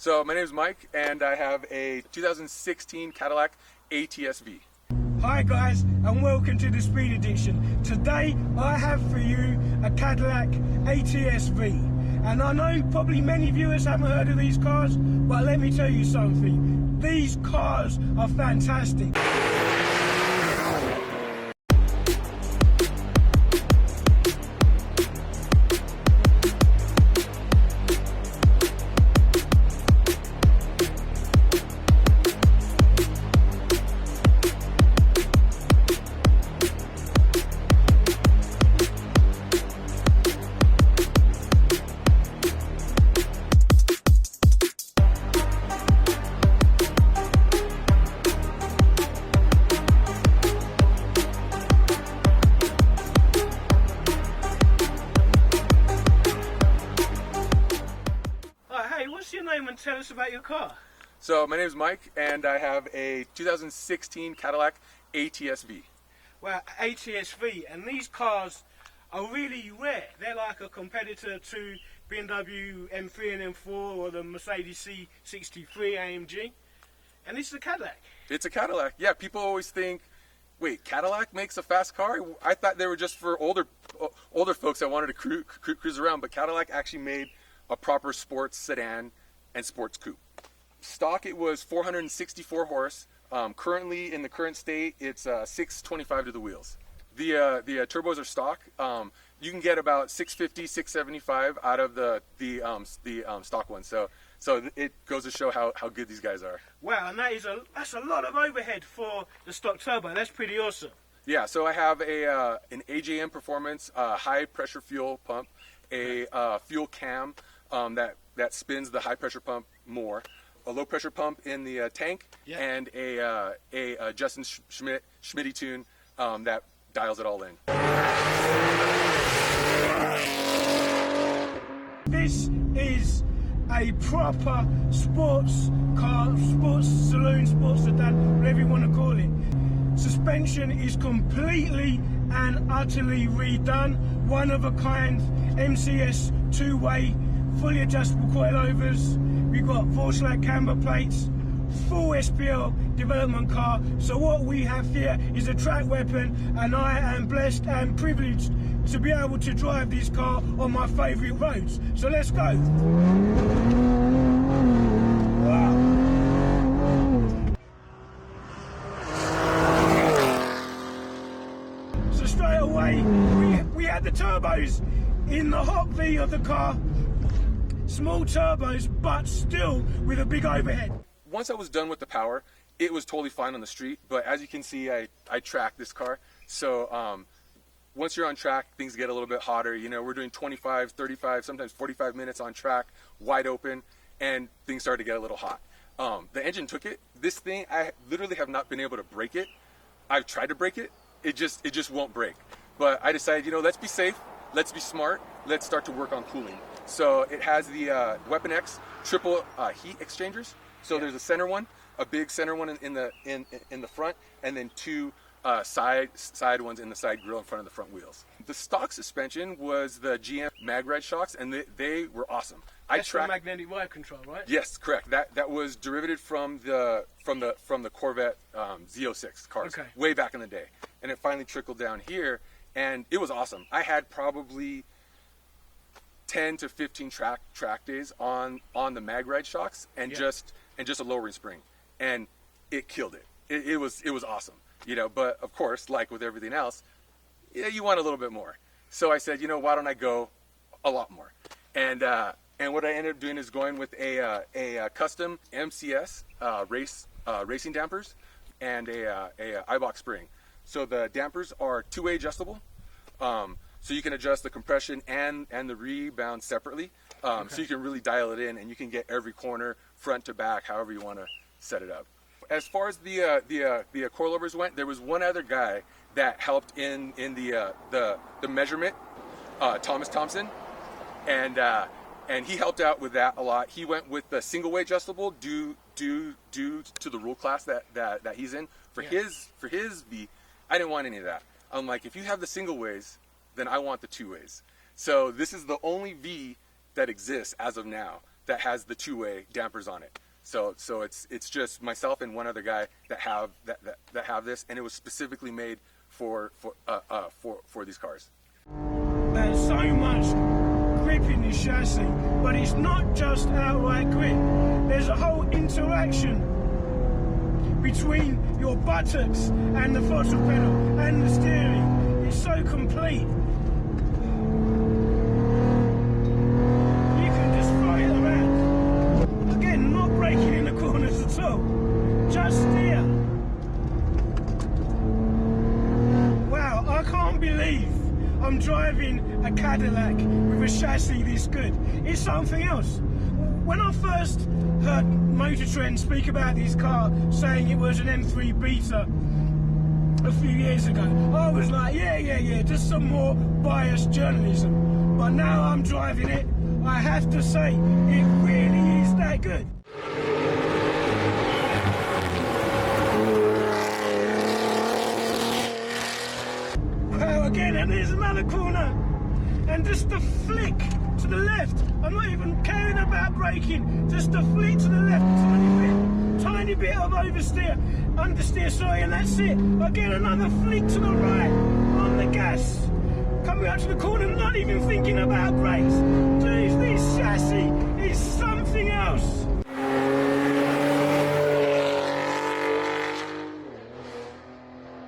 So my name is Mike, and I have a 2016 Cadillac ATS-V. Hi guys, and welcome to the Speed Edition. Today I have for you a Cadillac ATS-V. And I know probably many viewers haven't heard of these cars, but let me tell you something. These cars are fantastic. What's your name and tell us about your car? So my name is Mike, and I have a 2016 Cadillac ATS-V. Well, ATS-V, and these cars are really rare. They're like a competitor to BMW M3 and M4 or the Mercedes C63 AMG. And this is a Cadillac. It's a Cadillac. Yeah, people always think, wait, Cadillac makes a fast car? I thought they were just for older folks that wanted to cruise around, but Cadillac actually made a proper sports sedan and sports coupe. Stock, it was 464 horse. Currently, in the current state, it's 625 to the wheels. The turbos are stock. You can get about 650, 675 out of the stock one. So it goes to show how good these guys are. Wow, and that's a lot of overhead for the stock turbo. That's pretty awesome. Yeah, so I have an AJM Performance high pressure fuel pump, a fuel cam that spins the high pressure pump more, a low pressure pump in the tank, yeah, and a Justin Schmidty Tune that dials it all in. This is a proper sports car, sports saloon, sports sedan, whatever you want to call it. Suspension is completely and utterly redone. One of a kind MCS two-way fully adjustable coilovers. We've got 4-slat camber plates, full SPL development car. So what we have here is a track weapon, and I am blessed and privileged to be able to drive this car on my favourite roads. So let's go. Wow. So straight away, we had the turbos in the hot V of the car. Small turbos, but still with a big overhead. Once I was done with the power, it was totally fine on the street, but as you can see, I track this car. So once you're on track, things get a little bit hotter. You know, we're doing 25, 35, sometimes 45 minutes on track, wide open, and things started to get a little hot. The engine took it. This thing, I literally have not been able to break it. I've tried to break it. It just won't break. But I decided, you know, let's be safe, let's be smart, let's start to work on cooling. So it has the Weapon X triple heat exchangers. So yeah, there's a center one, a big center one in the front, and then two side ones in the side grille in front of the front wheels. The stock suspension was the GM mag ride shocks, and they were awesome. That's for magnetic wire control, right? Yes, correct. That was derivative from the Corvette Z06 cars, okay, way back in the day, and it finally trickled down here, and it was awesome. I had probably 10 to 15 track days on the mag ride shocks, and yeah, just a lowering spring, and it killed it. It was awesome, you know. But of course, like with everything else, yeah, you want a little bit more. So I said, you know, why don't I go a lot more? And what I ended up doing is going with a custom MCS racing dampers and a iBox spring. So the dampers are two-way adjustable. So you can adjust the compression and the rebound separately. Okay. So you can really dial it in, and you can get every corner, front to back, however you want to set it up. As far as the coilovers went, there was one other guy that helped in the measurement, Thomas Thompson, and he helped out with that a lot. He went with the single way adjustable due to the rule class that he's in. For yeah, his V, I didn't want any of that. I'm like, if you have the single ways, then I want the two ways. So this is the only V that exists as of now that has the two-way dampers on it. So it's just myself and one other guy that have this, and it was specifically made for these cars. There's so much grip in this chassis, but it's not just outright grip. There's a whole interaction between your buttocks and the throttle pedal and the steering. It's so complete. You can just throw it around. Again, not braking in the corners at all. Just steer. Wow, I can't believe I'm driving a Cadillac with a chassis this good. It's something else. When I first heard Motor Trend speak about this car, saying it was an M3 Beta a few years ago, I was like, yeah, just some more biased journalism. But now I'm driving it, I have to say, it really is that good. Wow, again, and there's another corner. And just the flick to the left. I'm not even caring about braking. Just the flick to the left, tiny bit of understeer, sorry, and that's it. Again, another flick to the right on the gas. Coming up to the corner, not even thinking about brakes. Dude, this chassis is something else.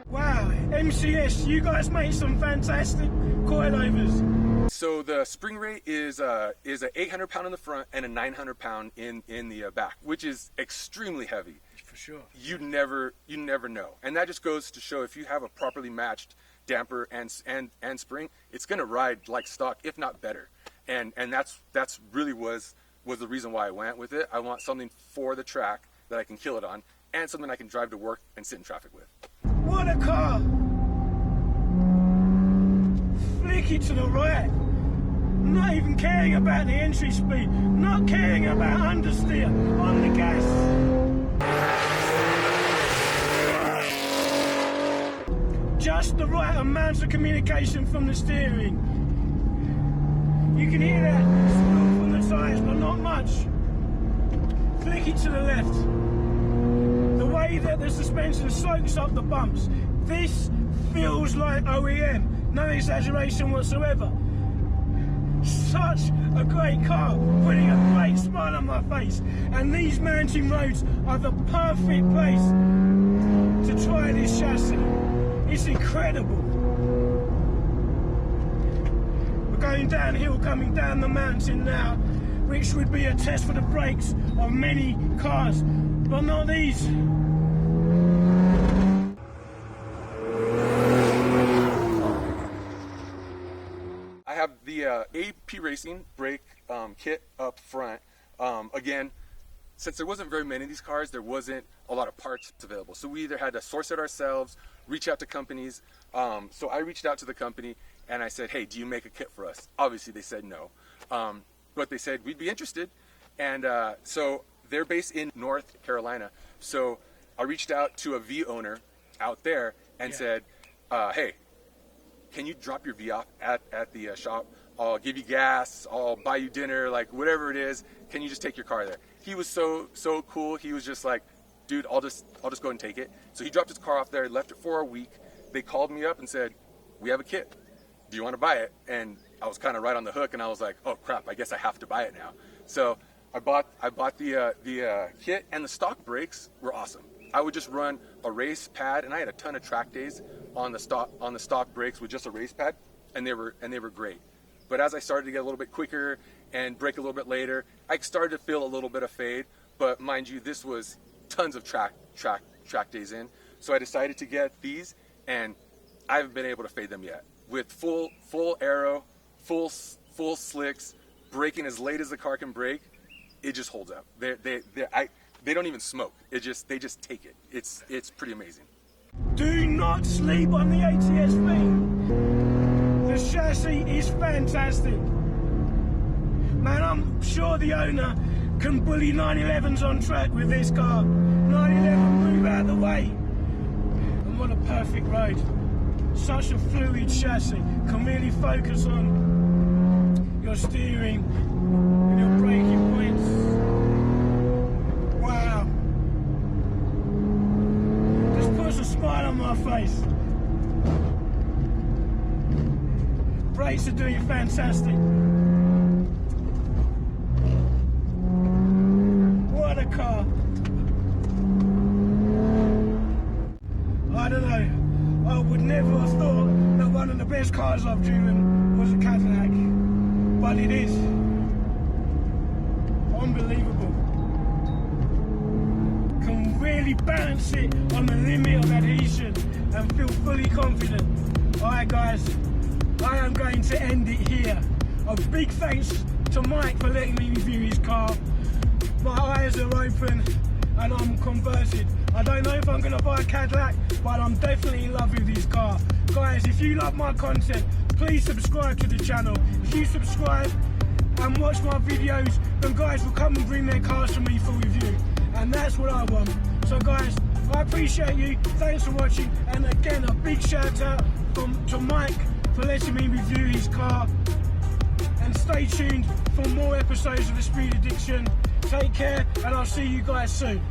Wow, MCS, you guys made some fantastic coilovers. So the spring rate is a 800 pound in the front and a 900 pound in the back, which is extremely heavy. For sure. You never know, and that just goes to show if you have a properly matched damper and spring, it's going to ride like stock, if not better. And that's really was the reason why I went with it. I want something for the track that I can kill it on, and something I can drive to work and sit in traffic with. What a car! Flicky to the right. Not even caring about the entry speed, not caring about understeer, on the gas. Just the right amount of communication from the steering. You can hear that squeal from the tyres, but not much. Flicky to the left. The way that the suspension soaks up the bumps, this feels like OEM, no exaggeration whatsoever. Such a great car, putting a great smile on my face, and these mountain roads are the perfect place to try this chassis. It's incredible. We're going downhill, coming down the mountain now, which would be a test for the brakes of many cars, but not these. I have the AP Racing brake kit up front. Again, since there wasn't very many of these cars, there wasn't a lot of parts available. So we either had to source it ourselves, reach out to companies. So I reached out to the company and I said, hey, do you make a kit for us? Obviously they said no. But they said we'd be interested. And so they're based in North Carolina. So I reached out to a V owner out there and said, hey, can you drop your V off at the shop? I'll give you gas, I'll buy you dinner, like whatever it is. Can you just take your car there? He was so cool. He was just like, dude, I'll just go ahead and take it. So he dropped his car off there, left it for a week. They called me up and said, we have a kit. Do you want to buy it? And I was kind of right on the hook, and I was like, oh crap, I guess I have to buy it now. So I bought the kit, and the stock brakes were awesome. I would just run a race pad, and I had a ton of track days on the stock brakes with just a race pad, and they were great. But as I started to get a little bit quicker and brake a little bit later, I started to feel a little bit of fade. But mind you, this was tons of track days in. So I decided to get these, and I haven't been able to fade them yet. With full aero, full slicks, braking as late as the car can brake, it just holds up. They don't even smoke. They just take it. It's pretty amazing. Do not sleep on the ATS-V. The chassis is fantastic. Man, I'm sure the owner can bully 911s on track with this car. 911, move out of the way. And what a perfect road. Such a fluid chassis. Can really focus on your steering and your braking points. my face. Brakes are doing fantastic. What a car. I don't know. I would never have thought that one of the best cars I've driven was a Cadillac. But it is. Unbelievable. Can really balance it on the limit of adhesion and feel fully confident. Alright guys, I am going to end it here. A big thanks to Mike for letting me review his car. My eyes are open and I'm converted. I don't know if I'm going to buy a Cadillac, but I'm definitely in love with this car. Guys, if you love my content, please subscribe to the channel. If you subscribe and watch my videos, then guys will come and bring their cars to me for review. And that's what I want. So guys, I appreciate you. Thanks for watching. And again, a big shout out to Mike for letting me review his car. And stay tuned for more episodes of The Speed Addiction. Take care, and I'll see you guys soon.